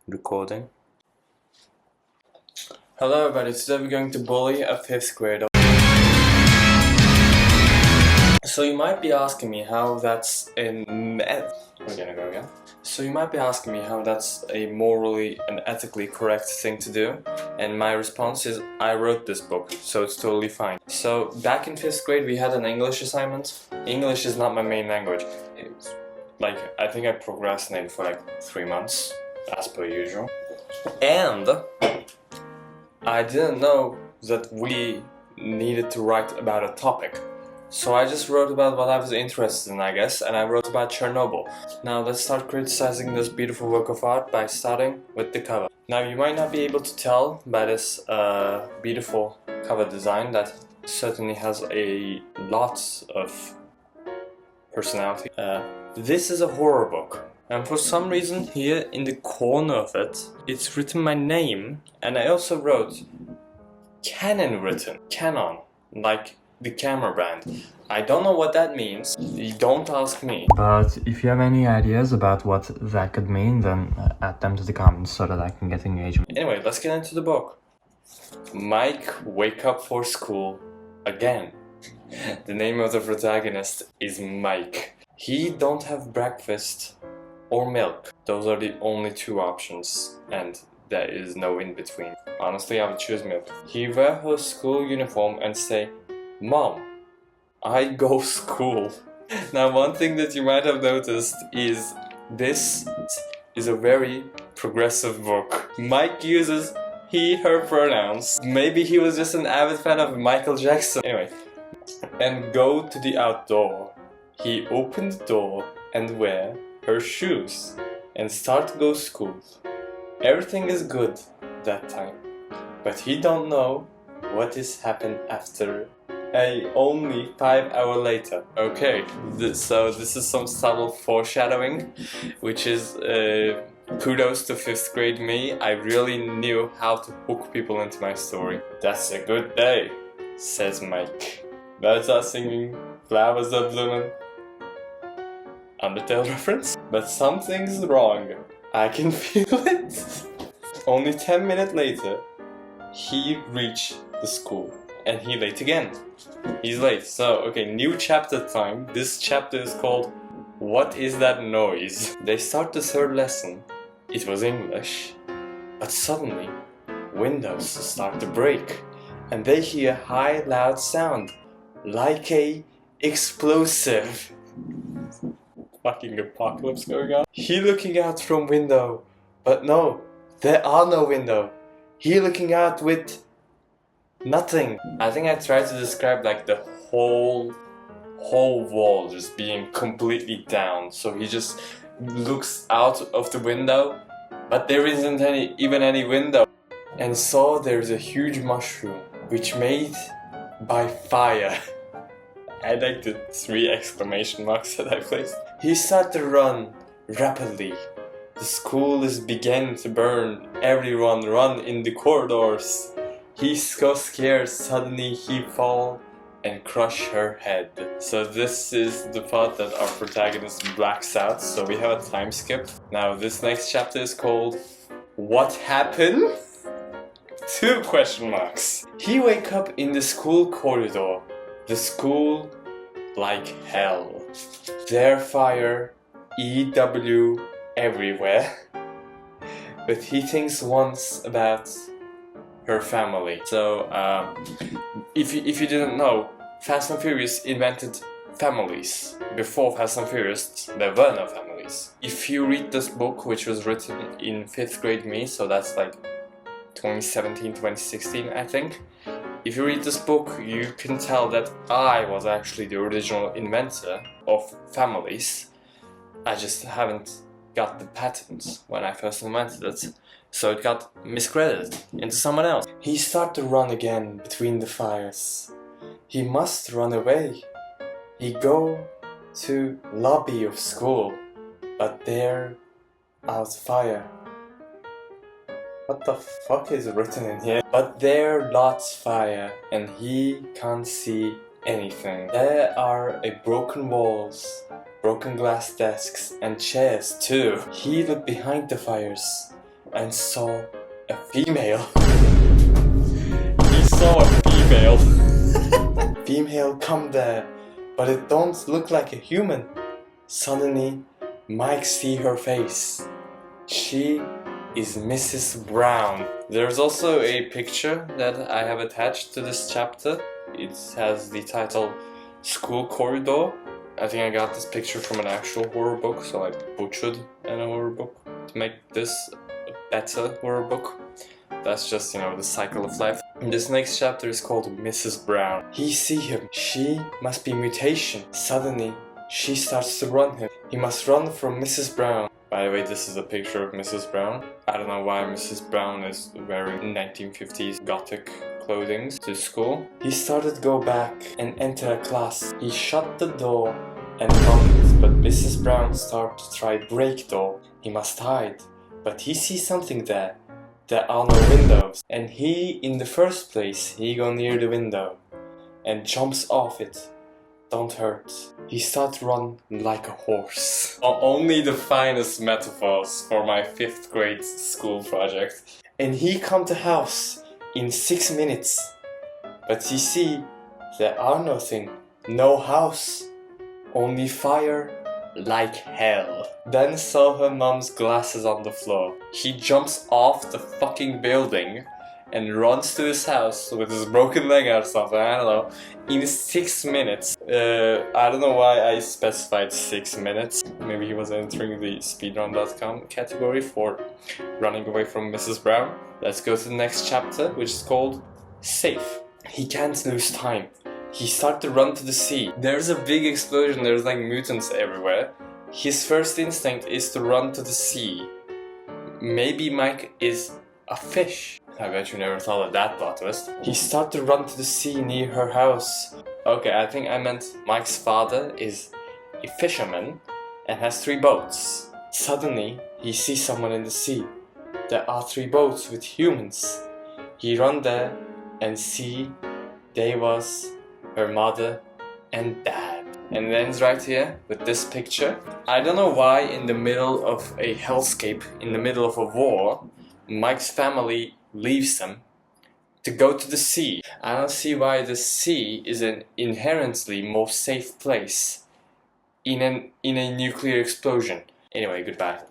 Recording. Hello everybody, today we're going to bully a 5th grader. So you might be asking me how that's So you might be asking me how that's a morally and ethically correct thing to do, and my response is I wrote this book, so it's totally fine. So back in 5th grade we had an English assignment. English is not my main language. I think I procrastinated for like 3 months, as per usual. And I didn't know that we needed to write about a topic. So I just wrote about what I was interested in, I guess, and I wrote about Chernobyl. Now let's start criticizing this beautiful work of art by starting with the cover. Now you might not be able to tell by this beautiful cover design that certainly has a lot of personality. This is a horror book. And for some reason here in the corner of it, it's written my name, and I also wrote Canon written. Canon, like the camera brand. I don't know what that means. You don't ask me. But if you have any ideas about what that could mean, then add them to the comments so that I can get engagement. Anyway, let's get into the book. Mike, wake up for school again. The name of the protagonist is Mike. He don't have breakfast or milk. Those are the only two options, and there is no in between. Honestly, I would choose milk. He wear her school uniform and say, "Mom, I go school." Now one thing that you might have noticed is this is a very progressive book. Mike uses he, her pronouns. Maybe he was just an avid fan of Michael Jackson. Anyway, and go to the outdoor. He opened the door and wear her shoes and start to go school. Everything is good that time, but he don't know what is happened after only 5 hours later. Okay, so this is some subtle foreshadowing, which is kudos to 5th grade me. I really knew how to hook people into my story. That's a good day, says Mike. That's us singing Flowers Are Bloomin'. Undertale reference? But something's wrong. I can feel it. Only 10 minutes later, he reached the school. And he late again. He's late. So, okay, new chapter time. This chapter is called What Is That Noise? They start the 3rd lesson. It was English. But suddenly, windows start to break. And they hear high, loud sound. Like a explosive. Fucking apocalypse going on. He looking out from window. But no, there are no window. He looking out with nothing. I think I tried to describe like the whole wall just being completely down. So he just looks out of the window, but there isn't even any window. And so there's a huge mushroom, which made by fire. I like the 3 exclamation marks that I placed. He started to run rapidly. The school is beginning to burn. Everyone run in the corridors. He's so scared, suddenly he fall and crush her head. So this is the part that our protagonist blacks out, so we have a time skip. Now this next chapter is called What Happened? 2 question marks. He wake up in the school corridor. The school like hell. There fire, EW everywhere. But he thinks once about her family. So, if you didn't know, Fast and Furious invented families. Before Fast and Furious, there were no families. If you read this book, which was written in 5th grade me, so that's like 2017, 2016, I think. If you read this book, you can tell that I was actually the original inventor of families. I just haven't got the patent when I first invented it, so it got miscredited into someone else. He started to run again between the fires. He must run away. He go to lobby of school, but there out fire. What the fuck is written in here? But there lots fire, and he can't see anything. There are broken walls, broken glass desks, and chairs too. He looked behind the fires, and saw a female. He saw a female. Female come there, but it don't look like a human. Suddenly, Mike see her face. She is Mrs. Brown. There's also a picture that I have attached to this chapter. It has the title School Corridor. I think I got this picture from an actual horror book, so I butchered an horror book to make this a better horror book. That's just, you know, the cycle of life. And this next chapter is called Mrs. Brown. He see him. She must be mutation. Suddenly, she starts to run him. He must run from Mrs. Brown. By the way, this is a picture of Mrs. Brown. I don't know why Mrs. Brown is wearing 1950s gothic clothing to school. He started to go back and enter a class. He shut the door and knocked, but Mrs. Brown started to try break door. He must hide, but he sees something there. There are no windows, and he, in the first place, he go near the window and jumps off it. Don't hurt. He starts to run like a horse. Only the finest metaphors for my 5th grade school project. And he come to house in 6 minutes. But you see, there are nothing. No house. Only fire like hell. Then saw her mom's glasses on the floor. He jumps off the fucking building and runs to his house with his broken leg or something, I don't know, in 6 minutes. I don't know why I specified 6 minutes. Maybe he was entering the speedrun.com category for running away from Mrs. Brown. Let's go to the next chapter, which is called Safe. He can't lose time. He starts to run to the sea. There's a big explosion, there's like mutants everywhere. His first instinct is to run to the sea. Maybe Mike is a fish. I bet you never thought of that plot twist. He started to run to the sea near her house. Okay, I think I meant Mike's father is a fisherman and has 3 boats. Suddenly, he sees someone in the sea. There are 3 boats with humans. He run there and see they was her mother and dad. And it ends right here with this picture. I don't know why in the middle of a hellscape, in the middle of a war, Mike's family leaves them to go to the sea. I don't see why the sea is an inherently more safe place in a nuclear explosion. Anyway, goodbye.